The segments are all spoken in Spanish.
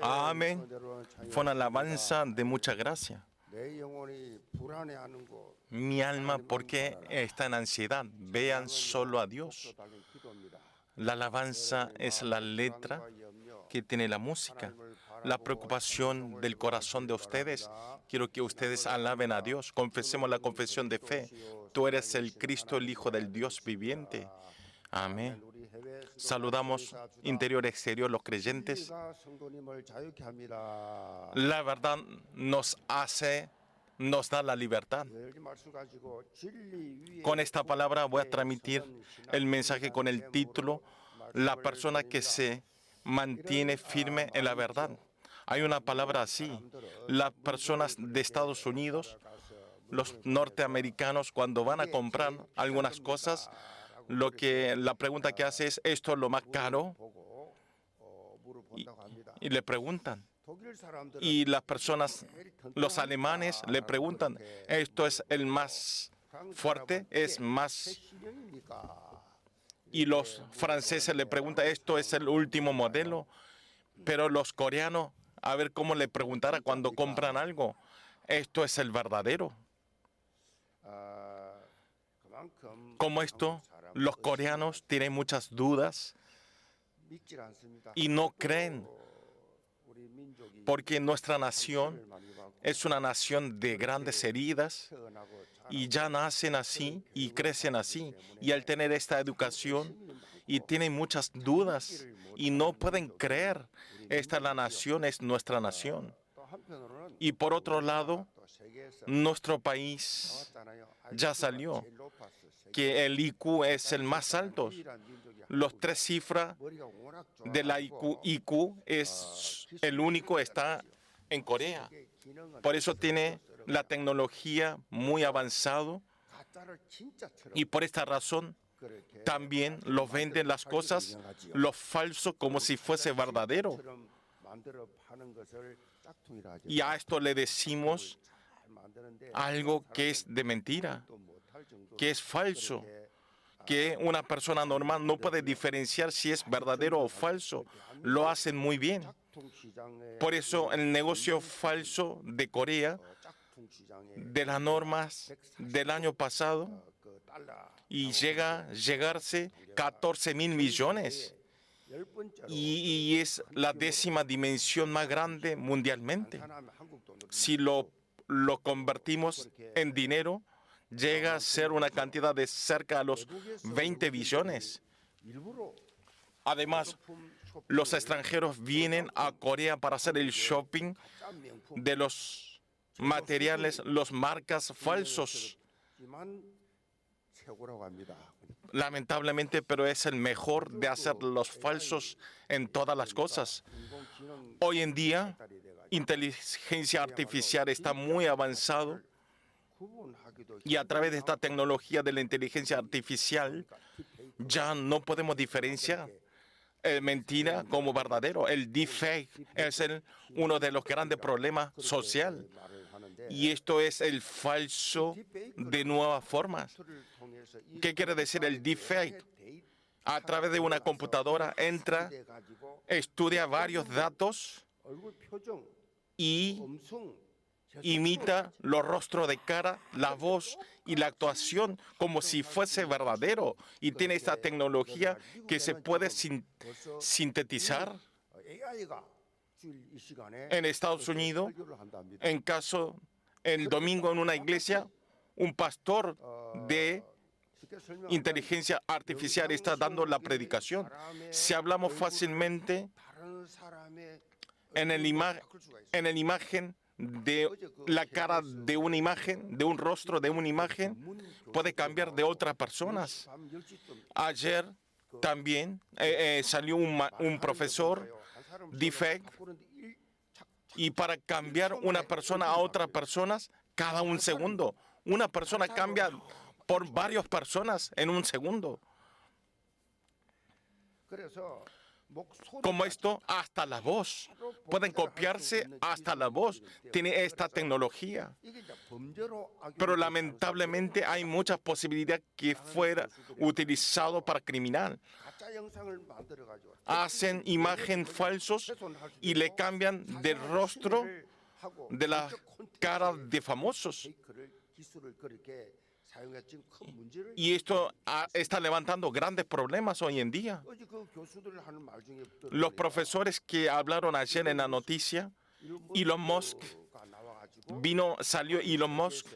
Amén. Fue una alabanza de mucha gracia. Mi alma, ¿por qué está en ansiedad? Vean solo a Dios. La alabanza es la letra que tiene la música. La preocupación del corazón de ustedes. Quiero que ustedes alaben a Dios. Confesemos la confesión de fe. Tú eres el Cristo, el Hijo del Dios viviente. Amén. Saludamos interior y exterior los creyentes. La verdad nos da la libertad. Con esta palabra voy a transmitir el mensaje con el título La persona que se mantiene firme en la verdad. Hay una palabra así. Las personas de Estados Unidos, los norteamericanos, cuando van a comprar algunas cosas, la pregunta que hace es, ¿esto es lo más caro? Y le preguntan. Y las personas, los alemanes, le preguntan, ¿esto es el más fuerte? ¿Es más? Y los franceses le preguntan, ¿esto es el último modelo? Pero los coreanos, a ver cómo le preguntara cuando compran algo, ¿esto es el verdadero? Como esto, los coreanos tienen muchas dudas y no creen, porque nuestra nación es una nación de grandes heridas y ya nacen así y crecen así. Y al tener esta educación y tienen muchas dudas y no pueden creer, esta es nuestra nación. Y por otro lado, nuestro país ya salió, que el IQ es el más alto. Los 3 cifras de la IQ es el único está en Corea. Por eso tiene la tecnología muy avanzado y por esta razón también los venden las cosas, los falsos, como si fuese verdadero. Y a esto le decimos algo que es de mentira, que es falso, que una persona normal no puede diferenciar si es verdadero o falso. Lo hacen muy bien. Por eso el negocio falso de Corea, de las normas del año pasado, y llegarse 14.000 millones. Y es la 10ª dimensión más grande mundialmente. Si lo convertimos en dinero, llega a ser una cantidad de cerca a los 20 billones. Además, los extranjeros vienen a Corea para hacer el shopping de los materiales, las marcas falsos. Lamentablemente, pero es el mejor de hacer los falsos en todas las cosas. Hoy en día, inteligencia artificial está muy avanzado y a través de esta tecnología de la inteligencia artificial ya no podemos diferenciar mentira como verdadero. El deepfake es uno de los grandes problemas sociales. Y esto es el falso de nuevas formas. ¿Qué quiere decir el deepfake? A través de una computadora entra, estudia varios datos y imita los rostros de cara, la voz y la actuación como si fuese verdadero. Y tiene esta tecnología que se puede sintetizar. En Estados Unidos, el domingo en una iglesia, un pastor de inteligencia artificial está dando la predicación. Si hablamos fácilmente en el imagen de la cara de una imagen, de un rostro de una imagen, puede cambiar de otras personas. Ayer también salió un profesor deepfake y para cambiar una persona a otra persona cada un segundo. Una persona cambia por varias personas en un segundo. Como esto, hasta la voz. Pueden copiarse hasta la voz. Tiene esta tecnología. Pero lamentablemente hay muchas posibilidades que fuera utilizado para criminal. hacen imagen falsos y le cambian del rostro de la cara de famosos. Y esto está levantando grandes problemas hoy en día. Los profesores que hablaron ayer en la noticia, Elon Musk, salió Elon Musk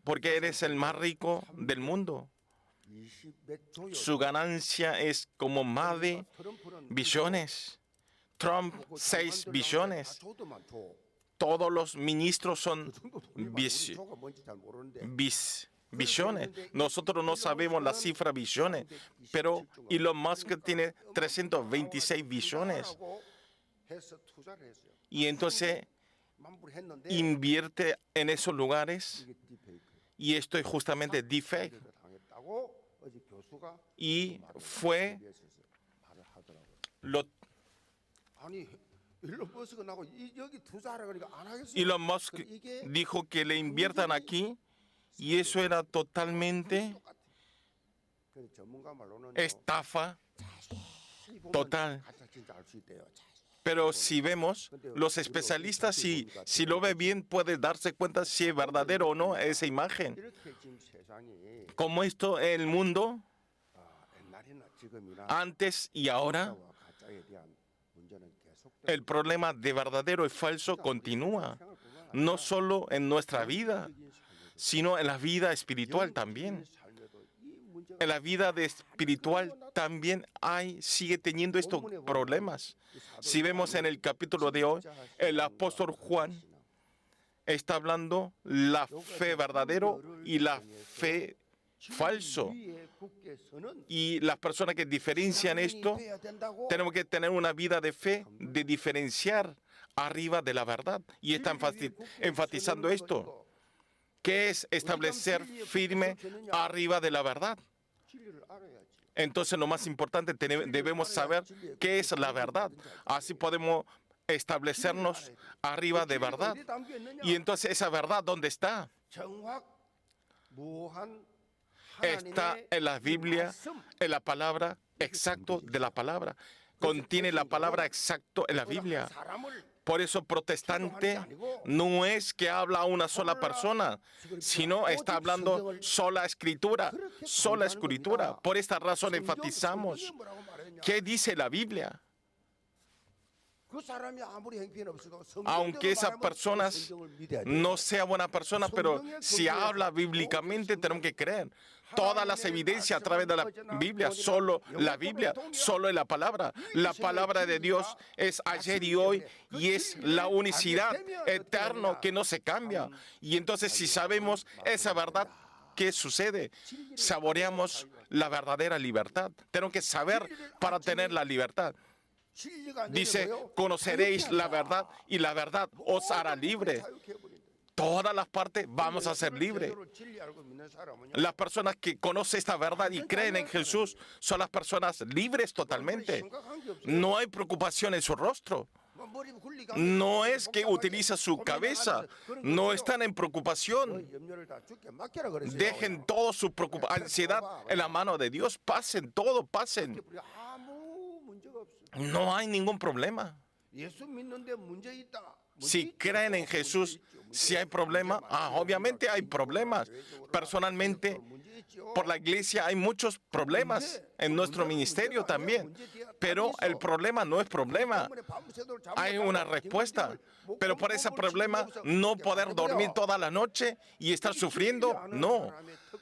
porque eres el más rico del mundo. Su ganancia es como más de billones. Trump, 6 billones. Todos los ministros son billones. Nosotros no sabemos la cifra billones, pero Elon Musk tiene 326 billones. Y entonces invierte en esos lugares y esto es justamente deepfake. Y fue Elon Musk dijo que le inviertan aquí y eso era totalmente estafa total. Pero si vemos, los especialistas, si lo ve bien, puede darse cuenta si es verdadero o no esa imagen. Como esto, el mundo, antes y ahora, el problema de verdadero y falso continúa. No solo en nuestra vida, sino en la vida espiritual también. En la vida espiritual también sigue teniendo estos problemas. Si vemos en el capítulo de hoy, el apóstol Juan está hablando la fe verdadero y la fe falso. Y las personas que diferencian esto, tenemos que tener una vida de fe, de diferenciar arriba de la verdad. Y está enfatizando esto, que es establecer firme arriba de la verdad. Entonces lo más importante, debemos saber qué es la verdad. Así podemos establecernos arriba de verdad. Y entonces esa verdad, ¿dónde está? Está en la Biblia, en la palabra exacto de la palabra. Contiene la palabra exacto en la Biblia. Por eso protestante no es que habla a una sola persona, sino está hablando sola escritura, sola escritura. Por esta razón enfatizamos. ¿Qué dice la Biblia? Aunque esa persona no sea buena persona, pero si habla bíblicamente tenemos que creer. Todas las evidencias a través de la Biblia, solo la Biblia, solo en la palabra. La palabra de Dios es ayer y hoy y es la unicidad eterna que no se cambia. Y entonces si sabemos esa verdad, ¿qué sucede? Saboreamos la verdadera libertad. Tenemos que saber para tener la libertad. Dice, conoceréis la verdad y la verdad os hará libre. Todas las partes vamos a ser libres. Las personas que conocen esta verdad y creen en Jesús son las personas libres totalmente. No hay preocupación en su rostro. No es que utiliza su cabeza. No están en preocupación. Dejen toda su ansiedad en la mano de Dios. Pasen todo, pasen. No hay ningún problema. Si creen en Jesús, si hay problema, obviamente hay problemas. Personalmente, por la iglesia hay muchos problemas en nuestro ministerio también. Pero el problema no es problema. Hay una respuesta. Pero por ese problema, no poder dormir toda la noche y estar sufriendo, no.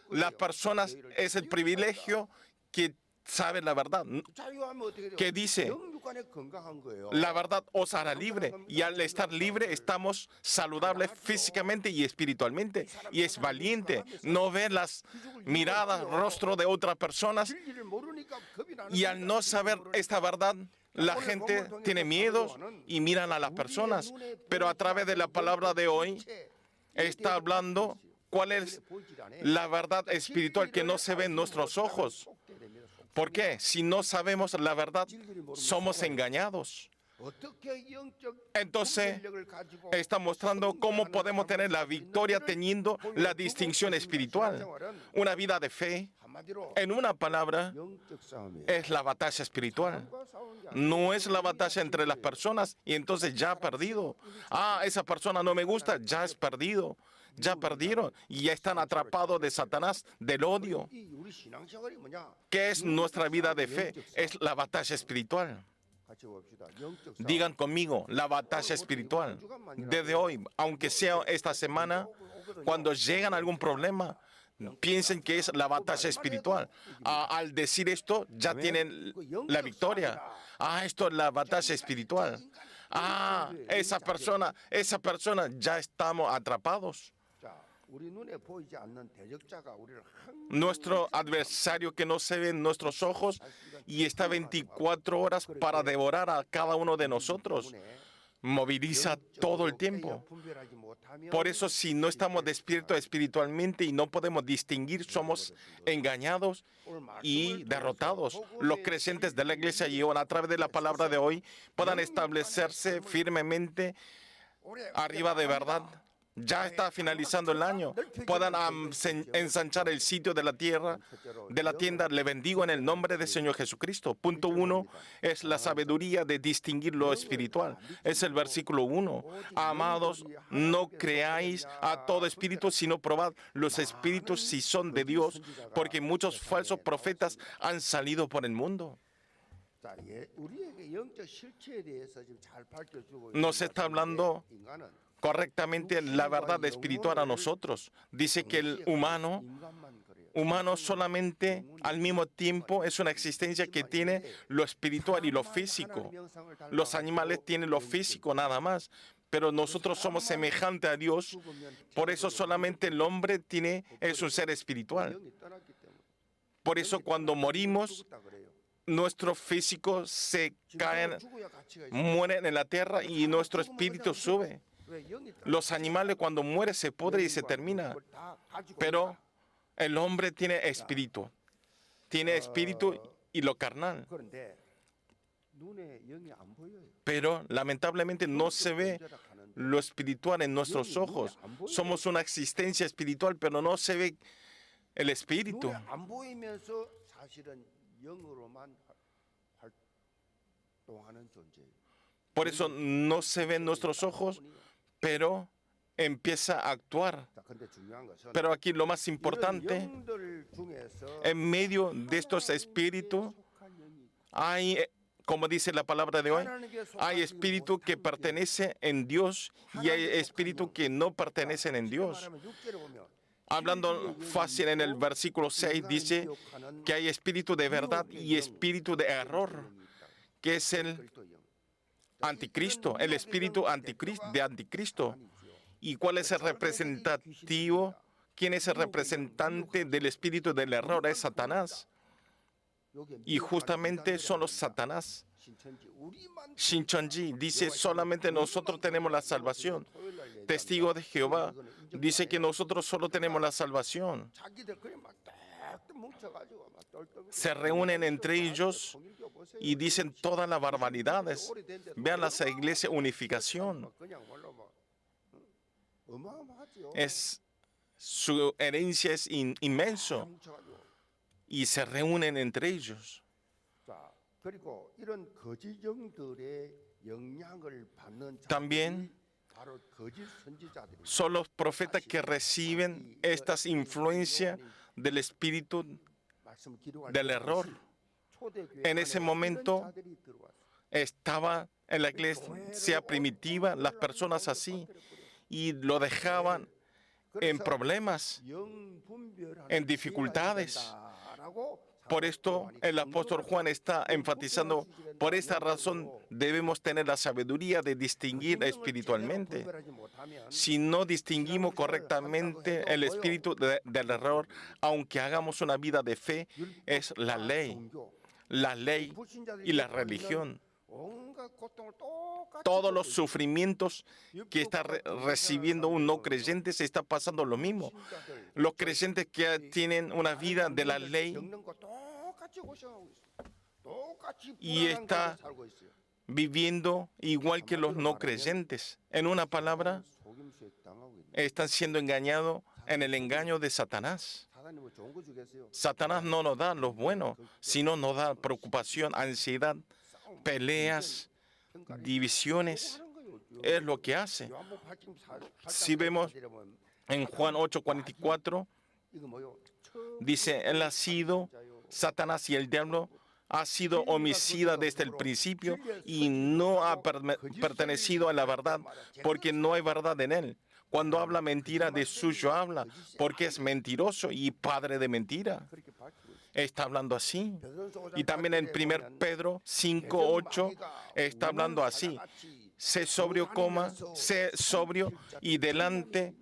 Las personas es el privilegio que saben la verdad, que dice, la verdad os hará libre, y al estar libre estamos saludables físicamente y espiritualmente, y es valiente no ver las miradas, rostro de otras personas, y al no saber esta verdad, la gente tiene miedo y miran a las personas, pero a través de la palabra de hoy está hablando cuál es la verdad espiritual que no se ve en nuestros ojos. ¿Por qué? Si no sabemos la verdad, somos engañados. Entonces, está mostrando cómo podemos tener la victoria teniendo la distinción espiritual. Una vida de fe, en una palabra, es la batalla espiritual. No es la batalla entre las personas y entonces ya ha perdido. Esa persona no me gusta, ya es perdido. Ya perdieron y ya están atrapados de Satanás, del odio. ¿Qué es nuestra vida de fe? Es la batalla espiritual. Digan conmigo, la batalla espiritual. Desde hoy, aunque sea esta semana, cuando llegan a algún problema, piensen que es la batalla espiritual. Al decir esto, ya tienen la victoria. Esto es la batalla espiritual. Esa persona, ya estamos atrapados. Nuestro adversario que no se ve en nuestros ojos y está 24 horas para devorar a cada uno de nosotros. Moviliza todo el tiempo. Por eso, si no estamos despiertos espiritualmente y no podemos distinguir, somos engañados y derrotados. Los creyentes de la iglesia y a través de la palabra de hoy puedan establecerse firmemente arriba de verdad. Ya está finalizando el año. Puedan ensanchar el sitio de la tierra, de la tienda. Le bendigo en el nombre del Señor Jesucristo. Punto 1 es la sabiduría de distinguir lo espiritual. Es el versículo 1. Amados, no creáis a todo espíritu, sino probad los espíritus si son de Dios, porque muchos falsos profetas han salido por el mundo. Nos está hablando correctamente la verdad espiritual a nosotros. Dice que el humano solamente al mismo tiempo es una existencia que tiene lo espiritual y lo físico. Los animales tienen lo físico nada más, pero nosotros somos semejantes a Dios. Por eso solamente el hombre es un ser espiritual. Por eso cuando morimos, nuestro físico se cae, mueren en la tierra y nuestro espíritu sube. Los animales cuando mueren se pudren y se termina, pero el hombre tiene espíritu y lo carnal. Pero lamentablemente no se ve lo espiritual en nuestros ojos. Somos una existencia espiritual, pero no se ve el espíritu. Por eso no se ven nuestros ojos, pero empieza a actuar. Pero aquí lo más importante, en medio de estos espíritus, hay, como dice la palabra de hoy, hay espíritu que pertenece en Dios y hay espíritu que no pertenecen en Dios. Hablando fácil en el versículo 6, dice que hay espíritu de verdad y espíritu de error, que es el anticristo, el espíritu de anticristo. ¿Y cuál es el representativo? ¿Quién es el representante del espíritu del error? Es Satanás. Y justamente son los Satanás. Shincheonji dice, solamente nosotros tenemos la salvación. Testigo de Jehová dice que nosotros solo tenemos la salvación. Se reúnen entre ellos y dicen todas las barbaridades. Vean la iglesia unificación. Su herencia es inmenso y se reúnen entre ellos. También son los profetas que reciben estas influencias del espíritu del error. En ese momento estaba en la iglesia primitiva las personas así y lo dejaban en problemas, en dificultades. Por esto el apóstol Juan está enfatizando, por esta razón debemos tener la sabiduría de distinguir espiritualmente. Si no distinguimos correctamente el espíritu del error, aunque hagamos una vida de fe, es la ley y la religión. Todos los sufrimientos que está recibiendo un no creyente se está pasando lo mismo. Los creyentes que tienen una vida de la ley y está viviendo igual que los no creyentes. En una palabra, están siendo engañados en el engaño de Satanás. Satanás no nos da lo bueno, sino nos da preocupación, ansiedad, peleas, divisiones. Es lo que hace. Si vemos en Juan 8:44, dice, él ha sido, Satanás y el diablo, ha sido homicida desde el principio y no ha pertenecido a la verdad, porque no hay verdad en él. Cuando habla mentira, de suyo habla, porque es mentiroso y padre de mentira. Está hablando así. Y también en 1 Pedro 5:8 está hablando así. Sé sobrio, sé sobrio y delante,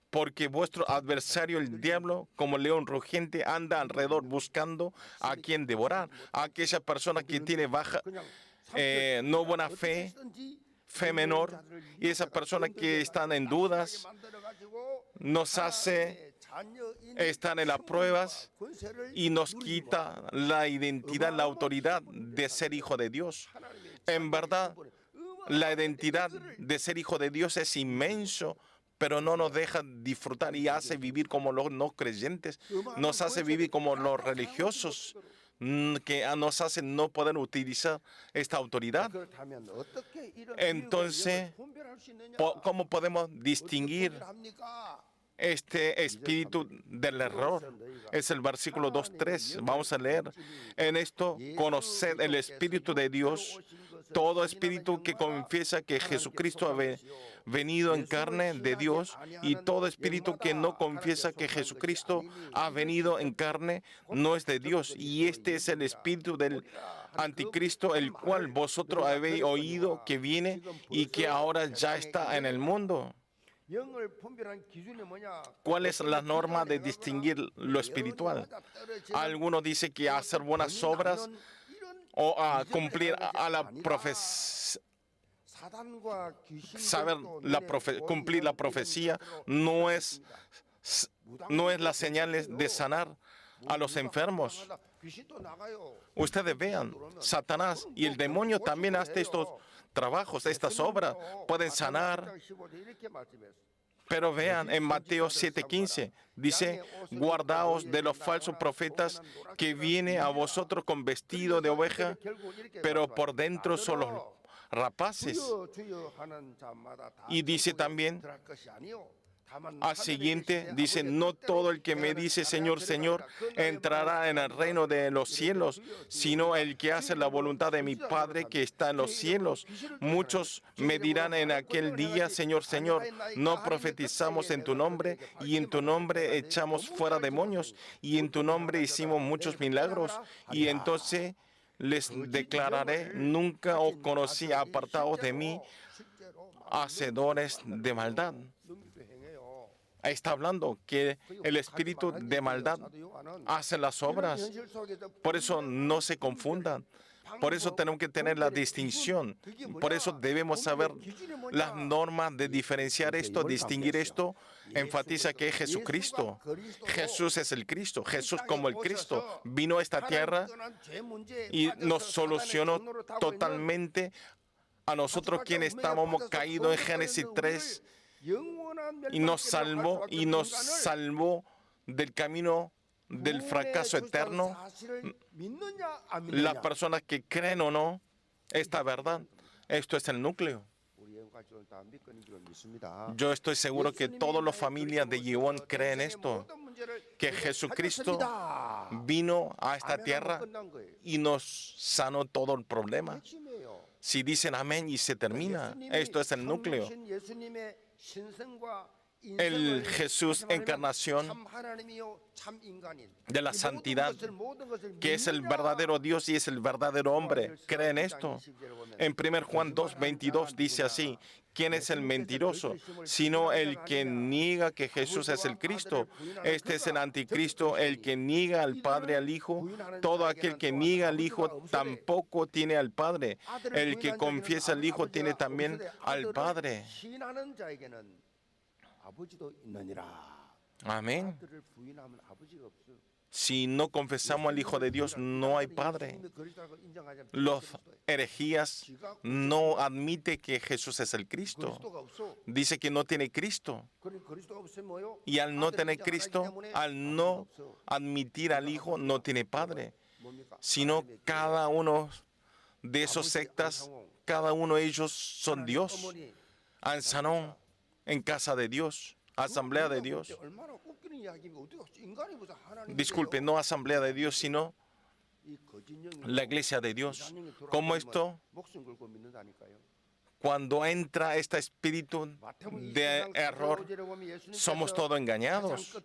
porque vuestro adversario, el diablo, como león rugiente, anda alrededor buscando a quien devorar. A aquella persona que tiene no buena fe, fe menor, y esa persona que están en dudas, nos hace estar en las pruebas y nos quita la identidad, la autoridad de ser hijo de Dios. En verdad, la identidad de ser hijo de Dios es inmenso, pero no nos deja disfrutar y hace vivir como los no creyentes, nos hace vivir como los religiosos, que nos hacen no poder utilizar esta autoridad. Entonces, ¿cómo podemos distinguir este espíritu del error? Es el versículo 2:3. Vamos a leer. En esto, conoced el Espíritu de Dios. Todo espíritu que confiesa que Jesucristo ha venido en carne de Dios, y todo espíritu que no confiesa que Jesucristo ha venido en carne no es de Dios. Y este es el espíritu del anticristo, el cual vosotros habéis oído que viene y que ahora ya está en el mundo. ¿Cuál es la norma de distinguir lo espiritual? Algunos dicen que hacer buenas obras o cumplir a la profecía, cumplir la profecía no es la señal de sanar a los enfermos. Ustedes vean, Satanás y el demonio también hacen estos trabajos, estas obras, pueden sanar. Pero vean, en Mateo 7:15 dice, guardaos de los falsos profetas que vienen a vosotros con vestido de oveja, pero por dentro son los rapaces. Y dice también, al siguiente, dice, no todo el que me dice Señor, Señor, entrará en el reino de los cielos, sino el que hace la voluntad de mi Padre que está en los cielos. Muchos me dirán en aquel día, Señor, Señor, no profetizamos en tu nombre, y en tu nombre echamos fuera demonios, y en tu nombre hicimos muchos milagros. Y entonces les declararé, nunca os conocí, apartados de mí, hacedores de maldad. Está hablando que el espíritu de maldad hace las obras. Por eso no se confundan. Por eso tenemos que tener la distinción. Por eso debemos saber las normas de diferenciar esto, distinguir esto. Enfatiza que es Jesucristo. Jesús es el Cristo. Jesús como el Cristo vino a esta tierra y nos solucionó totalmente a nosotros quienes estábamos caídos en Génesis 3. Y nos salvó del camino del fracaso eterno. Las personas que creen o no esta verdad, esto es el núcleo. Yo estoy seguro que todas las familias de Yeon creen esto, que Jesucristo vino a esta tierra y nos sanó todo el problema. Si dicen amén y se termina, esto es el núcleo. El Jesús encarnación de la santidad, que es el verdadero Dios y es el verdadero hombre. ¿Creen esto? En 1 Juan 2:22 dice así, ¿quién es el mentiroso? Sino el que niega que Jesús es el Cristo. Este es el anticristo, el que niega al Padre, al Hijo. Todo aquel que niega al Hijo tampoco tiene al Padre. El que confiesa al Hijo tiene también al Padre. Amén. Si no confesamos al Hijo de Dios, no hay Padre. Los herejías no admiten que Jesús es el Cristo. Dice que no tiene Cristo. Y al no tener Cristo, al no admitir al Hijo, no tiene Padre. Sino cada uno de esos sectas, cada uno de ellos son Dios. Ansanón, en casa de Dios, asamblea de Dios. Disculpe, no asamblea de Dios, sino la iglesia de Dios. ¿Cómo esto? Cuando entra este espíritu de error, somos todos engañados.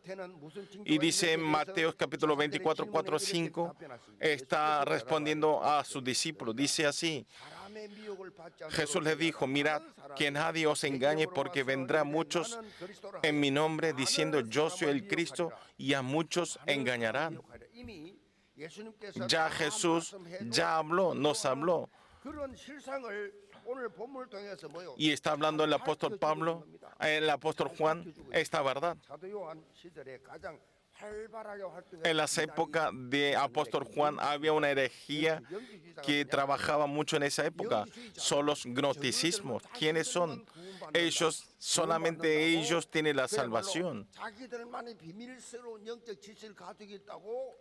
Y dice en Mateo capítulo 24, 4, 5, está respondiendo a sus discípulos. Dice así, Jesús les dijo, mirad, que nadie os engañe, porque vendrá muchos en mi nombre diciendo, yo soy el Cristo, y a muchos engañarán. Ya Jesús ya habló, nos habló. Y está hablando el apóstol Pablo, el apóstol Juan, esta verdad. En las épocas de apóstol Juan había una herejía que trabajaba mucho en esa época. Son los gnosticismos. ¿Quiénes son? Ellos, solamente ellos tienen la salvación.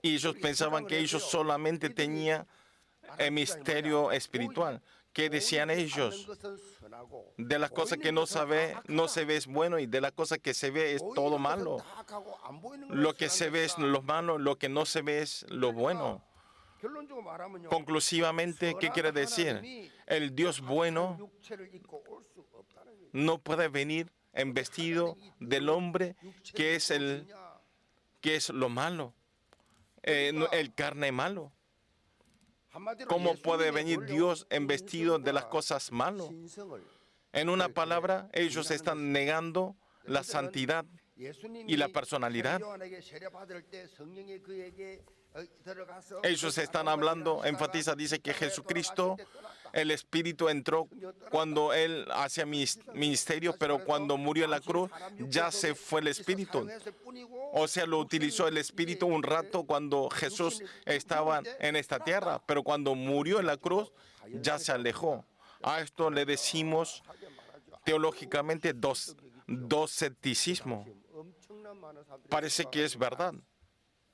Y ellos pensaban que ellos solamente tenían el misterio espiritual. ¿Qué decían ellos? De las cosas que no se ve es bueno, y de las cosas que se ve es todo malo. Lo que se ve es lo malo, lo que no se ve es lo bueno. Conclusivamente, ¿qué quiere decir? El Dios bueno no puede venir en vestido del hombre que es lo malo, el carne malo. ¿Cómo puede venir Dios en vestido de las cosas malas? En una palabra, ellos están negando la santidad y la personalidad. Ellos están hablando, enfatiza, dice que Jesucristo, el Espíritu entró cuando Él hacía ministerio, pero cuando murió en la cruz, ya se fue el Espíritu. O sea, lo utilizó el Espíritu un rato cuando Jesús estaba en esta tierra, pero cuando murió en la cruz, ya se alejó. A esto le decimos teológicamente docetismo. Parece que es verdad.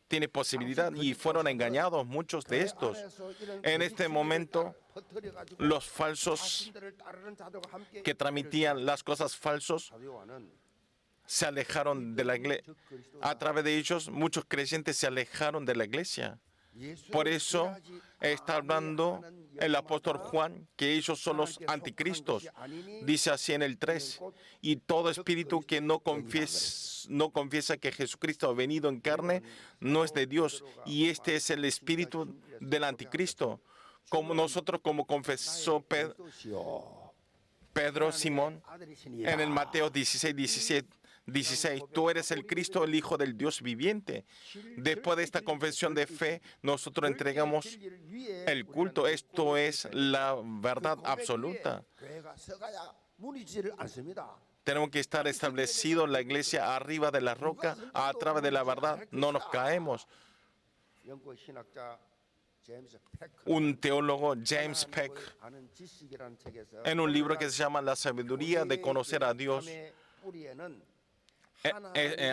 Tiene posibilidad, y fueron engañados muchos de estos. En este momento, los falsos que transmitían las cosas falsas se alejaron de la iglesia. A través de ellos, muchos creyentes se alejaron de la iglesia. Por eso está hablando el apóstol Juan que ellos son los anticristos. Dice así en el 3, y todo espíritu que no confiesa que Jesucristo ha venido en carne no es de Dios, y este es el espíritu del anticristo. Como confesó Pedro, Simón, en el Mateo 16, tú eres el Cristo, el Hijo del Dios viviente. Después de esta confesión de fe, nosotros entregamos el culto. Esto es la verdad absoluta. Tenemos que estar establecidos en la iglesia arriba de la roca, a través de la verdad. No nos caemos. Un teólogo, James Peck, en un libro que se llama La sabiduría de conocer a Dios,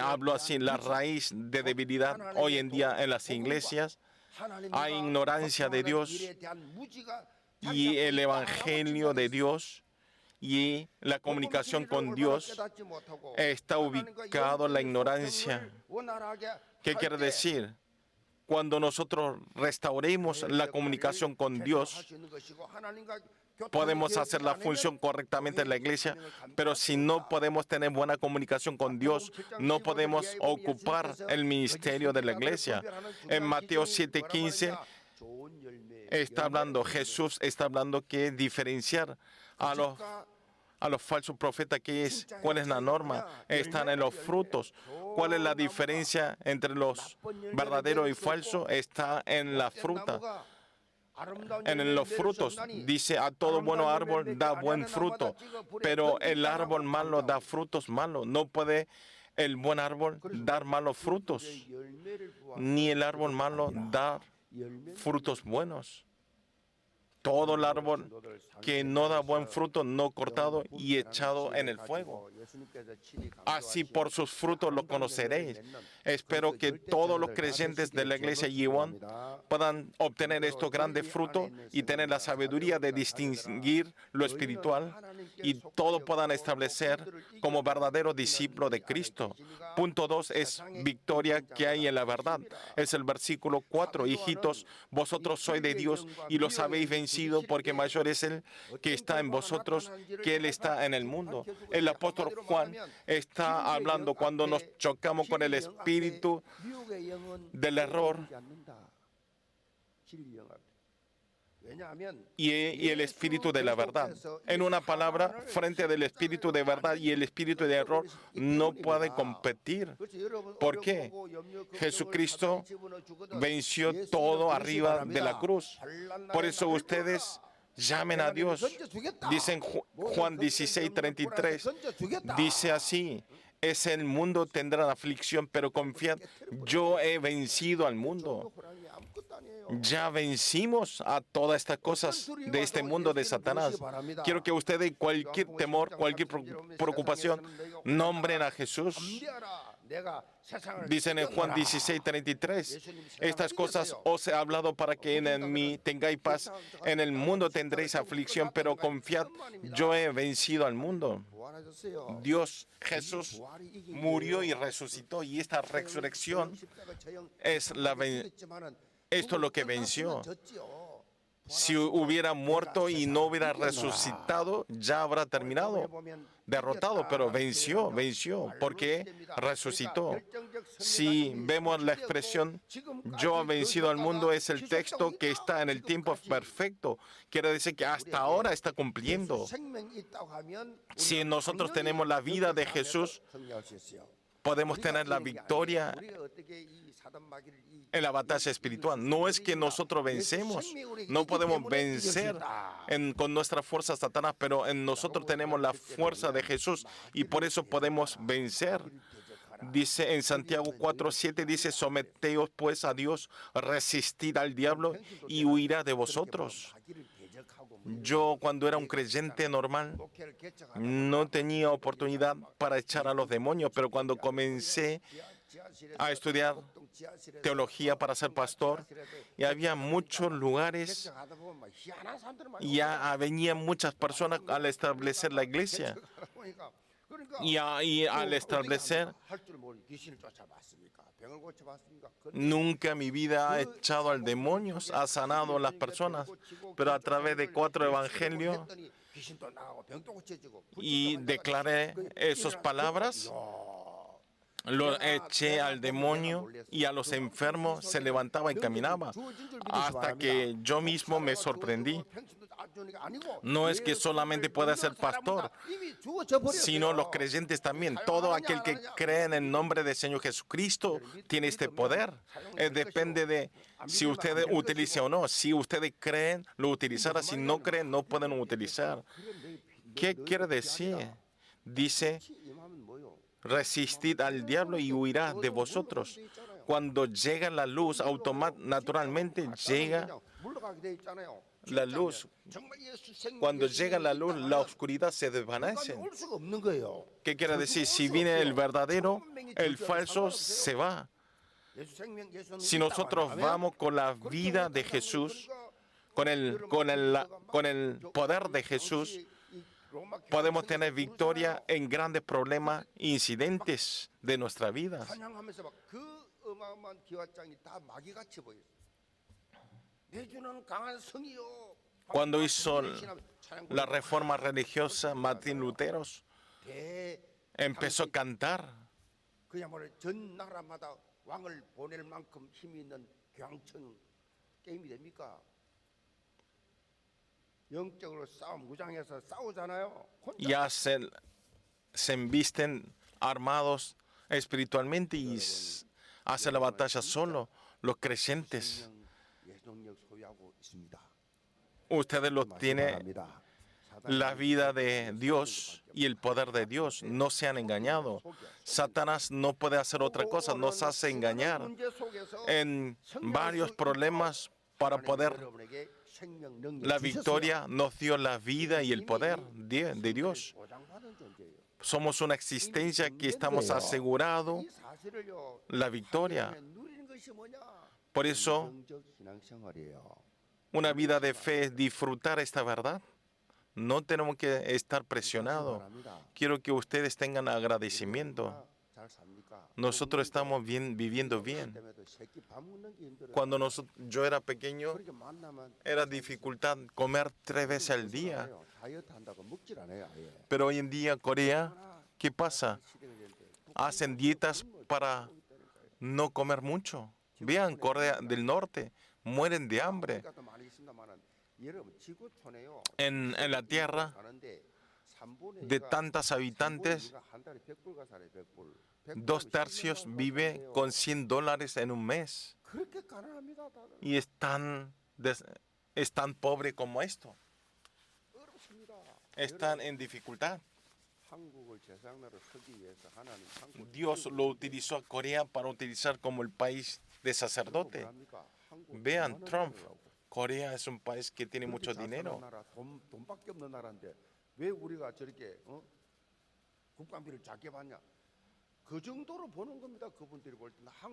habló así: la raíz de debilidad hoy en día en las iglesias, hay ignorancia de Dios y el evangelio de Dios, y la comunicación con Dios está ubicado en la ignorancia. ¿Qué quiere decir? Cuando nosotros restauremos la comunicación con Dios, podemos hacer la función correctamente en la iglesia, pero si no podemos tener buena comunicación con Dios, no podemos ocupar el ministerio de la iglesia. En Mateo 7:15 Jesús está hablando que diferenciar a los falsos profetas, ¿cuál es la norma? Están en los frutos. ¿Cuál es la diferencia entre los verdaderos y falsos? Está en la fruta. En los frutos, dice, a todo bueno árbol da buen fruto, pero el árbol malo da frutos malos. No puede el buen árbol dar malos frutos, ni el árbol malo dar frutos buenos. Todo el árbol que no da buen fruto, no cortado y echado en el fuego. Así por sus frutos los conoceréis. Espero que todos los creyentes de la iglesia Yiwon puedan obtener estos grandes frutos y tener la sabiduría de distinguir lo espiritual y todos puedan establecer como verdaderos discípulos de Cristo. Punto 2 es victoria que hay en la verdad. Es el versículo 4. Hijitos, vosotros sois de Dios y los habéis vencido, porque mayor es Él que está en vosotros que Él está en el mundo. El apóstol Juan está hablando cuando nos chocamos con el espíritu del error y el espíritu de la verdad. En una palabra, frente del espíritu de verdad y el espíritu de error no puede competir. ¿Por qué? Jesucristo venció todo arriba de la cruz. Por eso ustedes llamen a Dios. Dice en Juan 16:33, dice así: es el mundo tendrá aflicción, pero confiad, yo he vencido al mundo. Ya vencimos a todas estas cosas de este mundo de Satanás. Quiero que ustedes, cualquier temor, cualquier preocupación, nombren a Jesús. Dicen en Juan 16:33, estas cosas os he hablado para que en mí tengáis paz. En el mundo tendréis aflicción, pero confiad, yo he vencido al mundo. Dios, Jesús, murió y resucitó, y esta resurrección es esto es lo que venció. Si hubiera muerto y no hubiera resucitado, ya habrá terminado, derrotado, pero venció, porque resucitó. Si vemos la expresión, yo he vencido al mundo, es el texto que está en el tiempo perfecto. Quiere decir que hasta ahora está cumpliendo. Si nosotros tenemos la vida de Jesús, podemos tener la victoria en la batalla espiritual. No es que nosotros vencemos, no podemos vencer con nuestra fuerza Satanás, pero en nosotros tenemos la fuerza de Jesús y por eso podemos vencer. Dice en Santiago 4:7, dice: someteos pues a Dios, resistid al diablo y huirá de vosotros. Yo, cuando era un creyente normal, no tenía oportunidad para echar a los demonios, pero cuando comencé a estudiar teología para ser pastor, y había muchos lugares, y ya venían muchas personas al establecer la iglesia. Y al establecer, nunca en mi vida ha echado al demonio, ha sanado a las personas, pero a través de 4 evangelios y declaré esas palabras, lo eché al demonio y a los enfermos se levantaba y caminaba, hasta que yo mismo me sorprendí. No es que solamente pueda ser pastor, sino los creyentes también. Todo aquel que cree en el nombre del Señor Jesucristo tiene este poder. Depende de si ustedes utilizan o no. Si ustedes creen, lo utilizarán. Si no creen, no pueden utilizar. ¿Qué quiere decir? Dice: resistid al diablo y huirá de vosotros. Cuando llega la luz, naturalmente llega la luz. Cuando llega la luz, la oscuridad se desvanece. ¿Qué quiere decir? Si viene el verdadero, el falso se va. Si nosotros vamos con la vida de Jesús, con el poder de Jesús, podemos tener victoria en grandes problemas e incidentes de nuestra vida. Cuando hizo la reforma religiosa, Martín Lutero empezó a cantar. Ya se embisten armados espiritualmente y hacen la batalla solo. Los creyentes, ustedes los tienen la vida de Dios y el poder de Dios. No se han engañado. Satanás no puede hacer otra cosa, nos hace engañar en varios problemas para poder. La victoria nos dio la vida y el poder de Dios. Somos una existencia que estamos asegurado la victoria. Por eso, una vida de fe es disfrutar esta verdad. No tenemos que estar presionados. Quiero que ustedes tengan agradecimiento. Nosotros estamos viviendo bien. Cuando yo era pequeño, era dificultad comer 3 veces al día. Pero hoy en día, Corea, ¿qué pasa? Hacen dietas para no comer mucho. Vean, Corea del Norte, mueren de hambre. En la tierra de tantos habitantes, 2/3 vive con $100 en un mes. Y es tan pobre como esto. Están en dificultad. Dios lo utilizó a Corea para utilizar como el país de sacerdote. Vean, Trump. Corea es un país que tiene mucho dinero.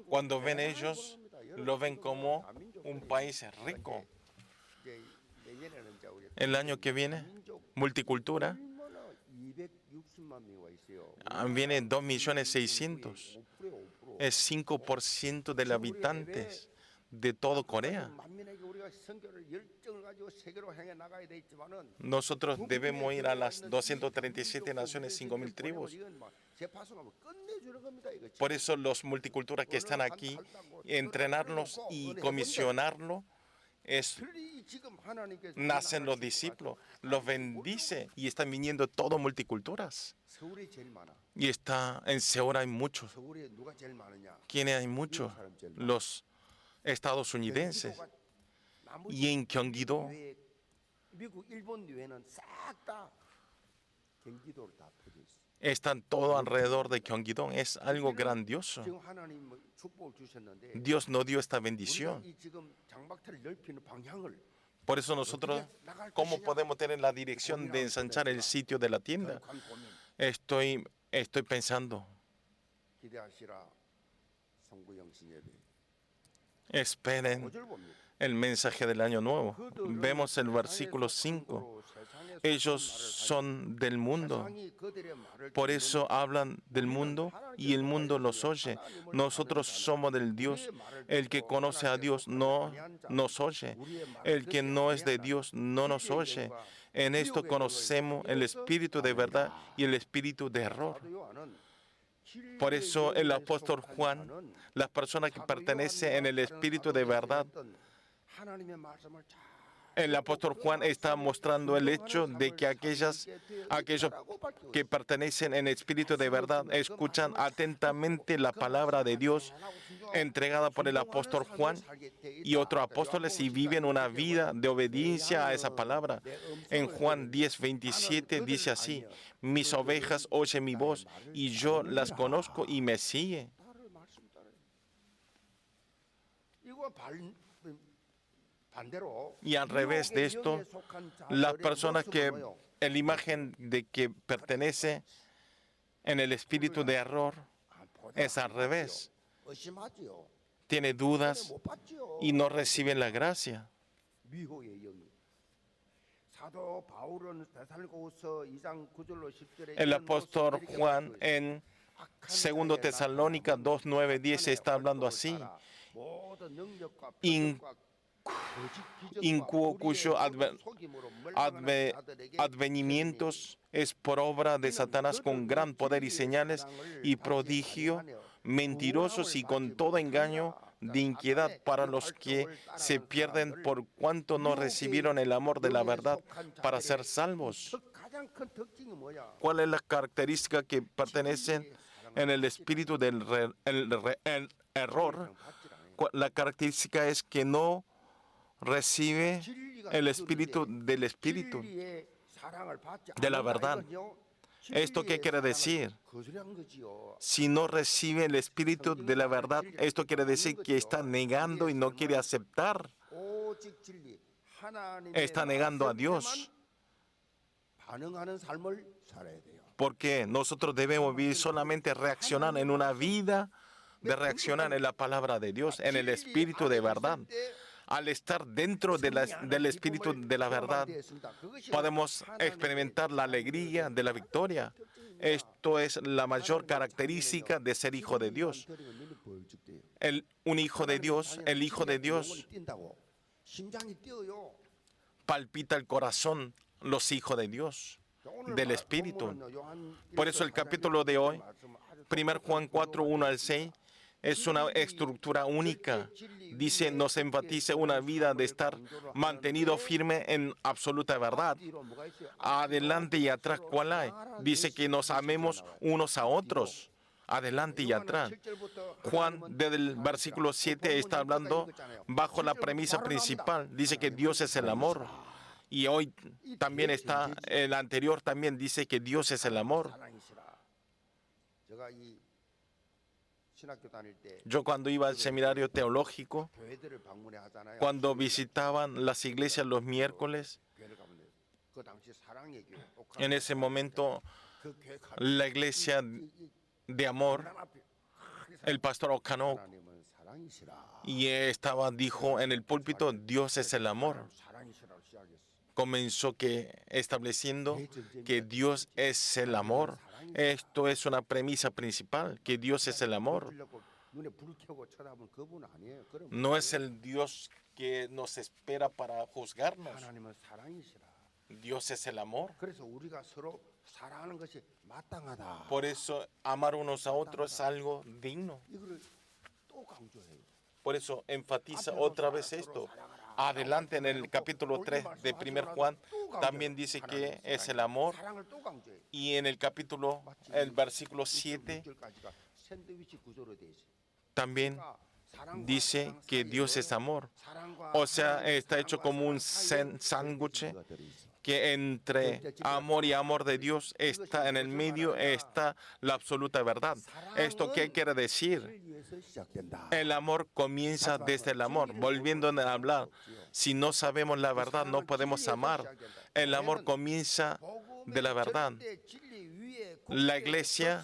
Cuando ven ellos, lo ven como un país rico. El año que viene, multicultura, viene 2.600.000. Es 5% de los habitantes de todo Corea. Nosotros debemos ir a las 237 naciones, 5.000 tribus. Por eso los multiculturas que están aquí, entrenarlos y comisionarlos, nacen los discípulos, los bendice y están viniendo todos multiculturas. Y en Seúl hay muchos. ¿Quiénes hay muchos? Los estadounidenses. Y en Gyeonggi-do están todos alrededor de Gyeonggi-do. Es algo grandioso. Dios nos dio esta bendición. Por eso nosotros, ¿cómo podemos tener la dirección de ensanchar el sitio de la tienda? Estoy pensando. Esperen el mensaje del año nuevo. Vemos el versículo 5. Ellos son del mundo. Por eso hablan del mundo y el mundo los oye. Nosotros somos del Dios. El que conoce a Dios no nos oye. El que no es de Dios no nos oye. En esto conocemos el espíritu de verdad y el espíritu de error. Por eso el apóstol Juan, las personas que pertenecen en el espíritu de verdad, el apóstol Juan está mostrando el hecho de que aquellos que pertenecen en espíritu de verdad escuchan atentamente la palabra de Dios entregada por el apóstol Juan y otros apóstoles y viven una vida de obediencia a esa palabra. En Juan 10:27 dice así: mis ovejas oyen mi voz y yo las conozco y me siguen. Y al revés de esto, las personas que en la imagen de que pertenece en el espíritu de error es al revés. Tiene dudas y no reciben la gracia. El apóstol Juan en 2 Tesalónica 2:9-10 está hablando así: cuyo advenimiento es por obra de Satanás con gran poder y señales y prodigio, mentirosos y con todo engaño de iniquidad para los que se pierden por cuanto no recibieron el amor de la verdad para ser salvos. ¿Cuál es la característica que pertenecen en el espíritu del error? La característica es que no recibe el espíritu del espíritu. de la verdad. ¿Esto qué quiere decir? Si no recibe el espíritu de la verdad, esto quiere decir que está negando y no quiere aceptar. Está negando a Dios. Porque nosotros debemos vivir solamente reaccionar en una vida de reaccionar en la palabra de Dios, en el espíritu de verdad. Al estar dentro del espíritu de la verdad, podemos experimentar la alegría de la victoria. Esto es la mayor característica de ser hijo de Dios. Un hijo de Dios, el hijo de Dios palpita el corazón, los hijos de Dios, del Espíritu. Por eso el capítulo de hoy, 1 Juan 4, 1 al 6, es una estructura única. Dice, nos enfatiza una vida de estar mantenido firme en absoluta verdad. Adelante y atrás, ¿cuál hay? Dice que nos amemos unos a otros. Adelante y atrás. Juan, desde el versículo 7, está hablando bajo la premisa principal. Dice que Dios es el amor. Y hoy también está, el anterior también dice que Dios es el amor. Yo cuando iba al seminario teológico, cuando visitaban las iglesias los miércoles, en ese momento la iglesia de amor, el pastor O'Connor, dijo en el púlpito, Dios es el amor. Comenzó estableciendo que Dios es el amor. Esto es una premisa principal, que Dios es el amor. No es el Dios que nos espera para juzgarnos. Dios es el amor. Por eso amar unos a otros es algo digno. Por eso enfatiza otra vez esto. Adelante en el capítulo 3 de 1 Juan también dice que es el amor. Y en el versículo 7 también dice que Dios es amor. O sea, está hecho como un sándwich que entre amor y amor de Dios está en el medio, está la absoluta verdad. ¿Esto qué quiere decir? El amor comienza desde el amor. Volviendo a hablar, si no sabemos la verdad, no podemos amar. El amor comienza de la verdad. La iglesia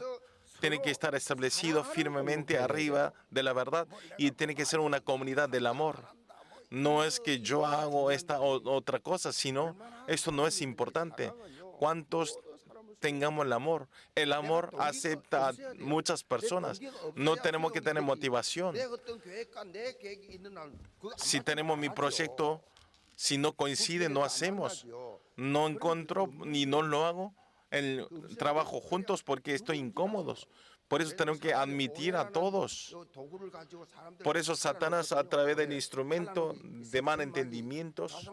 tiene que estar establecido firmemente arriba de la verdad y tiene que ser una comunidad del amor. No es que yo hago esta otra cosa, sino esto no es importante. ¿Cuántos tengamos el amor? El amor acepta a muchas personas. No tenemos que tener motivación. Si tenemos mi proyecto, si no coincide, no hacemos. No encuentro ni no lo hago el trabajo juntos porque estoy incómodos. Por eso tenemos que admitir a todos. Por eso Satanás, a través del instrumento de malentendimientos,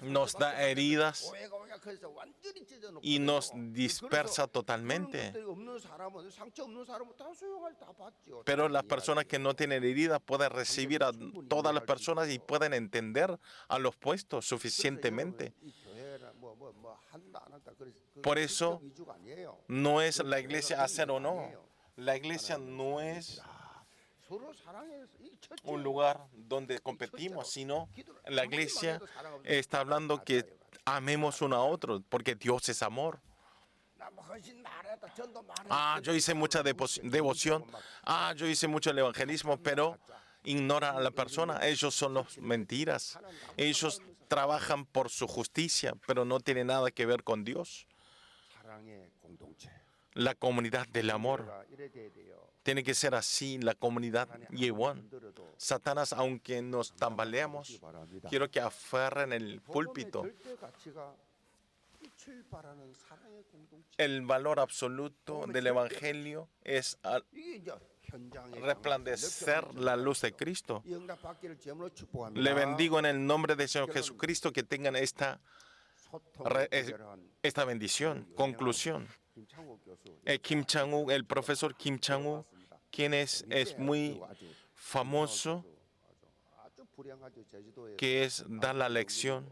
nos da heridas y nos dispersa totalmente. Pero las personas que no tienen heridas pueden recibir a todas las personas y pueden entender a los puestos suficientemente. Por eso no es la iglesia hacer o no. La iglesia no es un lugar donde competimos, sino la iglesia está hablando que amemos uno a otro, porque Dios es amor. Yo hice mucha devoción. Yo hice mucho el evangelismo, pero ignora a la persona. Ellos son los mentiras. Ellos trabajan por su justicia, pero no tiene nada que ver con Dios. La comunidad del amor tiene que ser así, la comunidad Yehuan. Satanás, aunque nos tambaleamos, quiero que aferren el púlpito. El valor absoluto del Evangelio es resplandecer la luz de Cristo. Le bendigo en el nombre del Señor Jesucristo que tengan esta bendición. Conclusión. El profesor Kim Chang-wook, quien es muy famoso, que es dar la lección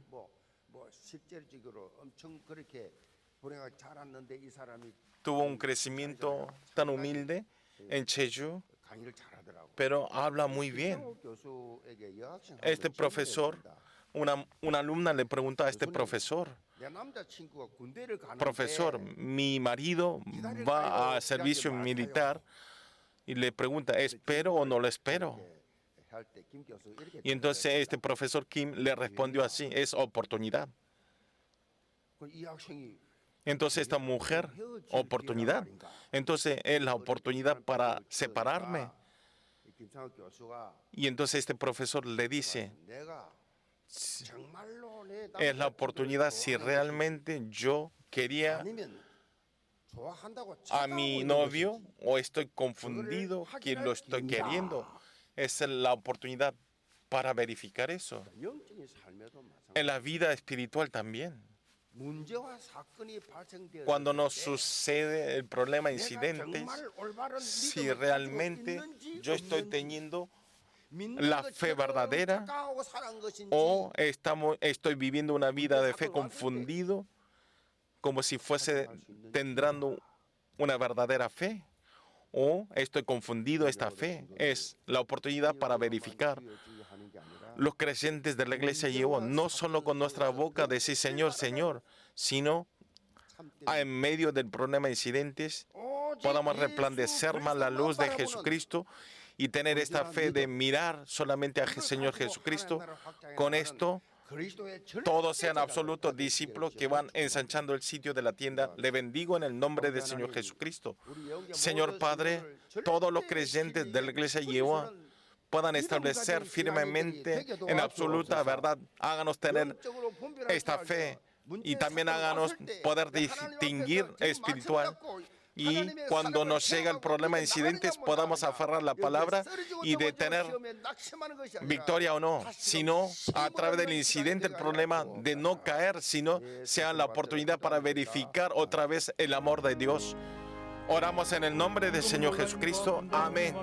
Tuvo un crecimiento tan humilde en Jeju, pero habla muy bien. Este profesor, una alumna le preguntó a este profesor, profesor, mi marido va a servicio militar, y le pregunta, ¿espero o no lo espero? Y entonces este profesor Kim le respondió así, es oportunidad. Entonces esta mujer, oportunidad. Entonces es la oportunidad para separarme. Y entonces este profesor le dice, es la oportunidad si realmente yo quería a mi novio o estoy confundido que lo estoy queriendo. Es la oportunidad para verificar eso. En la vida espiritual también. Cuando nos sucede el problema, incidentes, si realmente yo estoy teniendo la fe verdadera o estoy viviendo una vida de fe confundido, como si fuese teniendo una verdadera fe, o estoy confundido esta fe. Es la oportunidad para verificar. Los creyentes de la iglesia Yehová, no solo con nuestra boca decir Señor, Señor, sino en medio del problema de incidentes, podamos resplandecer más la luz de Jesucristo y tener esta fe de mirar solamente al Señor Jesucristo. Con esto, todos sean absolutos discípulos que van ensanchando el sitio de la tienda. Le bendigo en el nombre del Señor Jesucristo. Señor Padre, todos los creyentes de la iglesia Yehová puedan establecer firmemente en absoluta verdad. Háganos tener esta fe y también háganos poder distinguir espiritual. Y cuando nos llega el problema de incidentes, podamos aferrar la palabra y de tener victoria o no, sino a través del incidente, el problema de no caer, sino sea la oportunidad para verificar otra vez el amor de Dios. Oramos en el nombre del Señor Jesucristo. Amén.